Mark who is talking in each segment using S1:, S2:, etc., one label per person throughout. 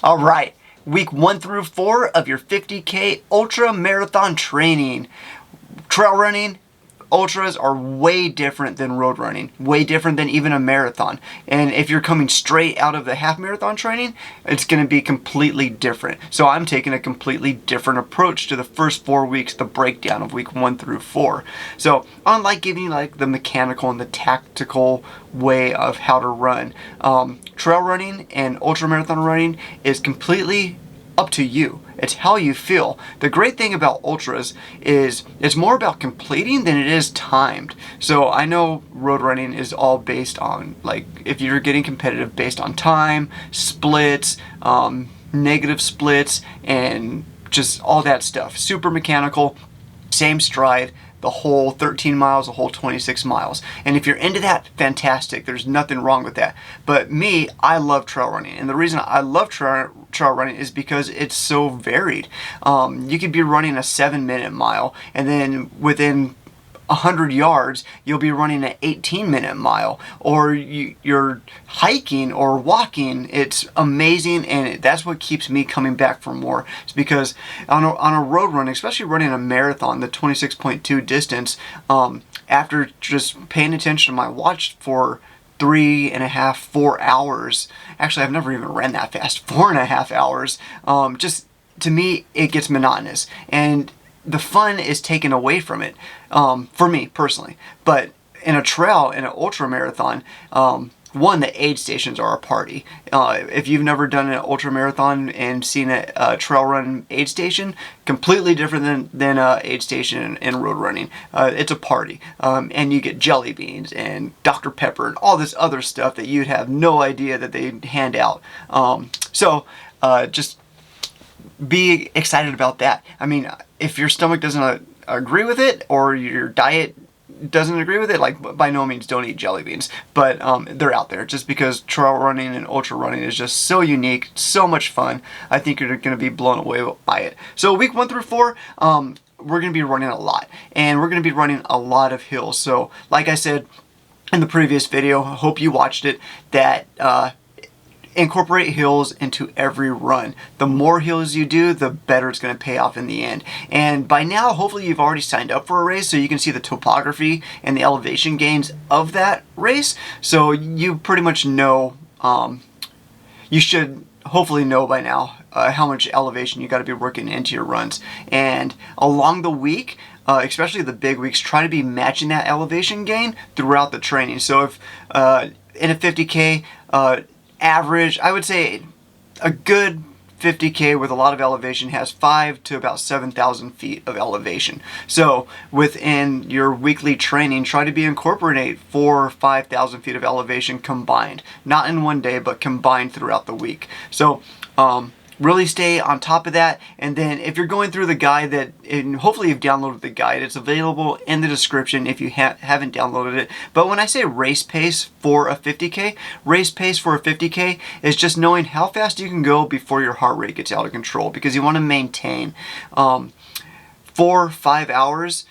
S1: All right, week 1 through 4 of your 50K ultra marathon training. Trail running, ultras are way different than road running, way different than even a marathon. And if you're coming straight out of the half marathon training, it's going to be completely different. So I'm taking a completely different approach to the first 4 weeks, the breakdown of week 1 through 4. So unlike giving you like the mechanical and the tactical way of how to run, trail running and ultra marathon running is completely up to you. It's how you feel. The great thing about ultras is it's more about completing than it is timed. So I know road running is all based on, like, if you're getting competitive, based on time, splits, negative splits, and just all that stuff. Super mechanical, same stride, the whole 13 miles, the whole 26 miles. And if you're into that, fantastic. There's nothing wrong with that. But me, I love trail running. And the reason I love trail running is because it's so varied. You could be running a 7-minute mile, and then within 100 yards, you'll be running an 18-minute mile, or you're hiking or walking. It's amazing, and that's what keeps me coming back for more. It's because on a road run, especially running a marathon, the 26.2 distance, after just paying attention to my watch for 3.5, 4 hours. Actually, I've never even ran that fast. 4.5 hours. Just to me, it gets monotonous, and the fun is taken away from it, for me personally. But in a trail, in an ultra marathon, one, the aid stations are a party. If you've never done an ultra marathon and seen a trail run aid station, completely different than a aid station in road running. It's a party, and you get jelly beans and Dr. Pepper and all this other stuff that you'd have no idea that they hand out. Just be excited about that. I mean, if your stomach doesn't agree with it, or your diet doesn't agree with it, like, by no means don't eat jelly beans, but they're out there just because trail running and ultra running is just so unique, so much fun. I think you're going to be blown away by it. So week 1 through 4, we're going to be running a lot, and we're going to be running a lot of hills. So like I said in the previous video, I hope you watched it, that incorporate hills into every run. The more hills you do, the better it's going to pay off in the end. And by now, hopefully you've already signed up for a race, so you can see the topography and the elevation gains of that race. So you pretty much know, you should hopefully know by now how much elevation you got to be working into your runs. And along the week, especially the big weeks, try to be matching that elevation gain throughout the training. So if in a 50K, average, I would say a good 50K with a lot of elevation has 5 to about 7,000 feet of elevation. So within your weekly training, try to be incorporate 4,000 or 5,000 feet of elevation combined, not in one day, but combined throughout the week. So really stay on top of that. And then if you're going through the guide, and hopefully you've downloaded the guide, it's available in the description if you haven't downloaded it. But when I say race pace for a 50K, race pace for a 50K is just knowing how fast you can go before your heart rate gets out of control, because you want to maintain 4 or 5 hours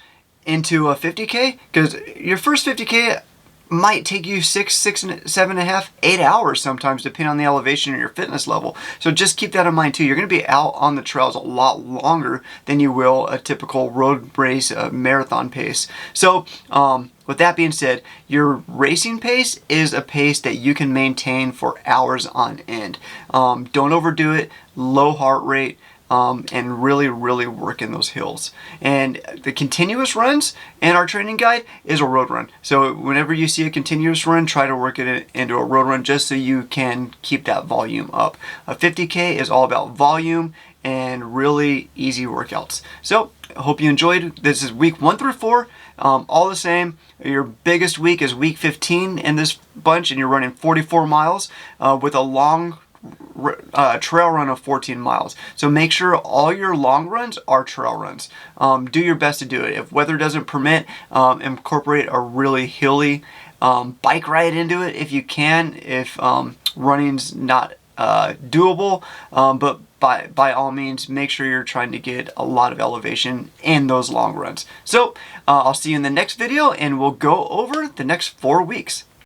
S1: into a 50K, because your first 50K might take you 7.5, 8 hours sometimes, depending on the elevation and your fitness level. So just keep that in mind too. You're going to be out on the trails a lot longer than you will a typical road race, marathon pace. So with that being said, your racing pace is a pace that you can maintain for hours on end. Don't overdo it, low heart rate, and really work in those hills. And the continuous runs in our training guide is a road run. So whenever you see a continuous run, try to work it into a road run just so you can keep that volume up. A 50K is all about volume and really easy workouts. So I hope you enjoyed. This is week 1 through 4, all the same. Your biggest week is week 15 in this bunch, and you're running 44 miles with a long trail run of 14 miles. So make sure all your long runs are trail runs. Do your best to do it. If weather doesn't permit, incorporate a really hilly bike ride into it if you can. If running's not doable, but by all means, make sure you're trying to get a lot of elevation in those long runs. So I'll see you in the next video, and we'll go over the next 4 weeks.